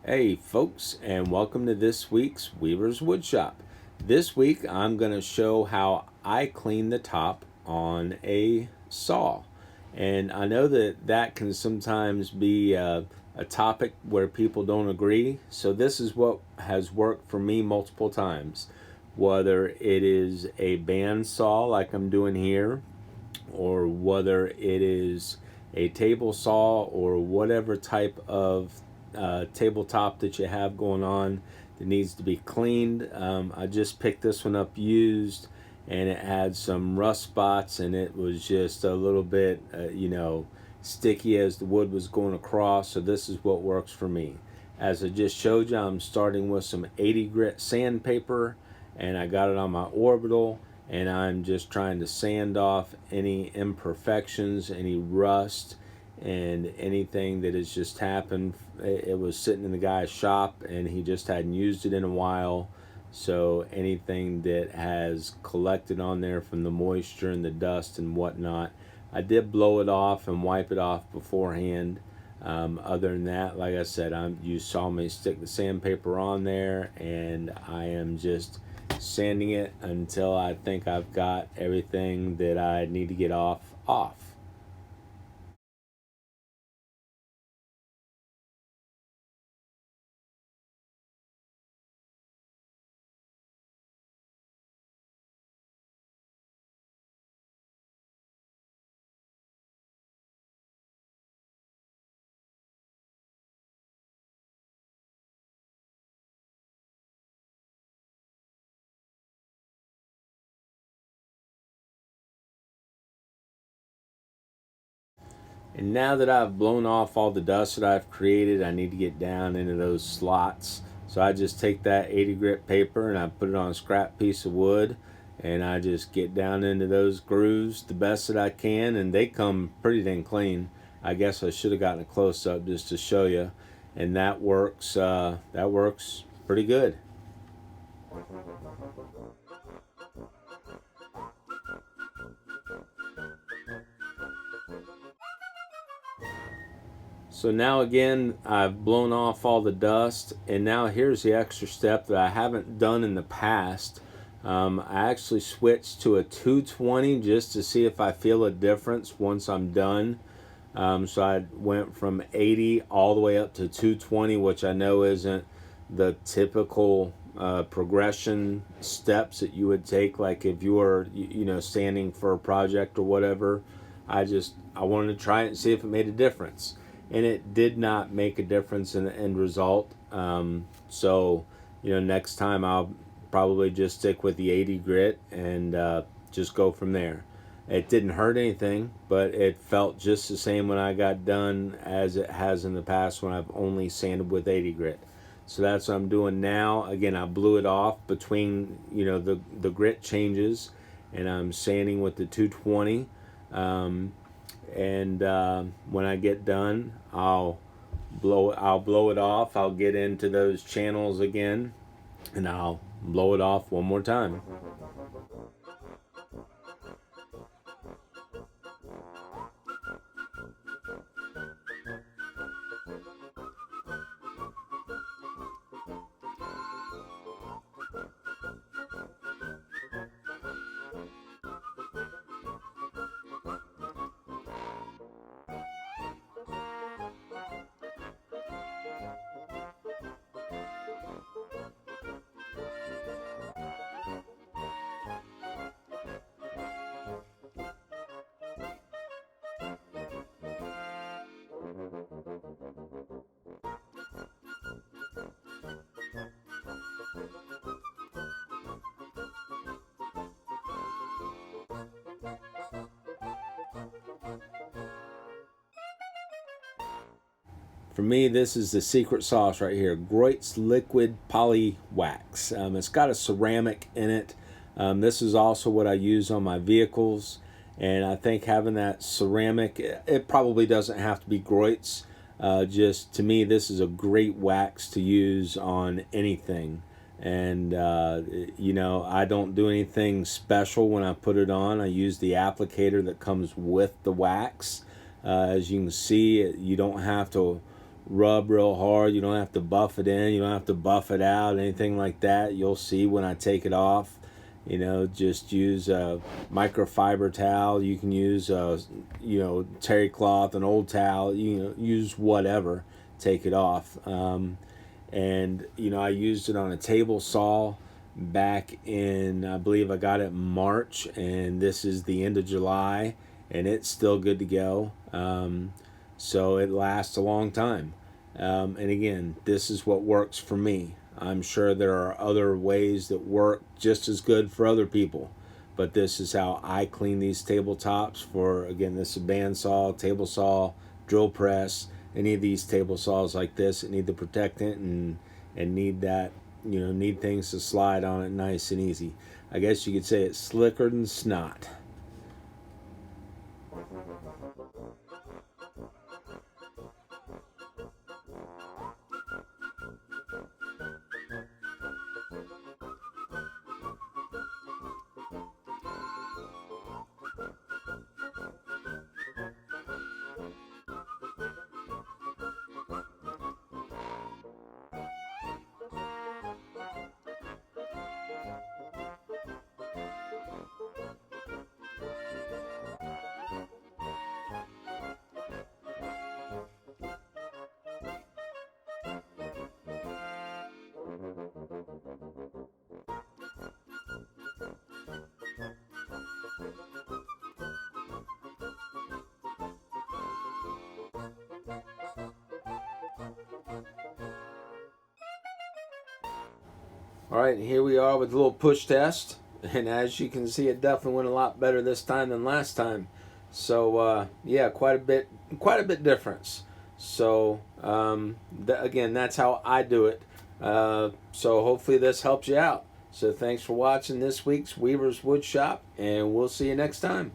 Hey folks, and welcome to this week's Weaver's Woodshop. This week I'm going to show how I clean the top on a saw. And I know that that can sometimes be a topic where people don't agree. So this is what has worked for me multiple times. Whether it is a band saw like I'm doing here, or whether it is a table saw or whatever type of tabletop that you have going on that needs to be cleaned. I just picked this one up used, and it had some rust spots, and it was just a little bit, sticky as the wood was going across. So this is what works for me. As I just showed you, I'm starting with some 80 grit sandpaper, and I got it on my orbital, and I'm just trying to sand off any imperfections, any rust, and anything that has just happened. It was sitting in the guy's shop, and he just hadn't used it in a while. So anything that has collected on there from the moisture and the dust and whatnot, I did blow it off and wipe it off beforehand. Other than that, like I said, you saw me stick the sandpaper on there, and I am just sanding it until I think I've got everything that I need to get off. And now that I've blown off all the dust that I've created, I need to get down into those slots. So I just take that 80 grit paper and I put it on a scrap piece of wood, and I just get down into those grooves the best that I can, and they come pretty dang clean. I guess I should have gotten a close up just to show you, and that works. That works pretty good. So now again, I've blown off all the dust, and now here's the extra step that I haven't done in the past. I actually switched to a 220 just to see if I feel a difference once I'm done. So I went from 80 all the way up to 220, which I know isn't the typical progression steps that you would take, like if you were, standing for a project or whatever. I wanted to try it and see if it made a difference, and it did not make a difference in the end result. So, next time I'll probably just stick with the 80 grit and just go from there. It didn't hurt anything, but it felt just the same when I got done as it has in the past when I've only sanded with 80 grit. So that's what I'm doing now. Again, I blew it off between the grit changes, and I'm sanding with the 220. Um, and when I get done, I'll blow it off. I'll get into those channels again, and I'll blow it off one more time. For me, this is the secret sauce right here, Groit's Liquid Poly Wax. It's got a ceramic in it. This is also what I use on my vehicles, and I think having that ceramic, it probably doesn't have to be Groit's. Just to me, this is a great wax to use on anything. And I don't do anything special when I put it on. I use the applicator that comes with the wax. As you can see, you don't have to rub real hard. You don't have to buff it in. You don't have to buff it out, anything like that. You'll see when I take it off. Just use a microfiber towel. You can use terry cloth, an old towel. Use whatever. Take it off. And I used it on a table saw back in, I believe I got it in March, and this is the end of July, and it's still good to go. So it lasts a long time. And again, this is what works for me. I'm sure there are other ways that work just as good for other people, but this is how I clean these tabletops. For again, this is a bandsaw, table saw, drill press. Any of these table saws like this that need the protectant and need that, need things to slide on it nice and easy. I guess you could say it's slicker than snot. All right, here we are with a little push test, and as you can see, it definitely went a lot better this time than last time. So yeah, quite a bit difference. So again, that's how I do it. So hopefully this helps you out. So thanks for watching this week's Weaver's Wood Shop, and we'll see you next time.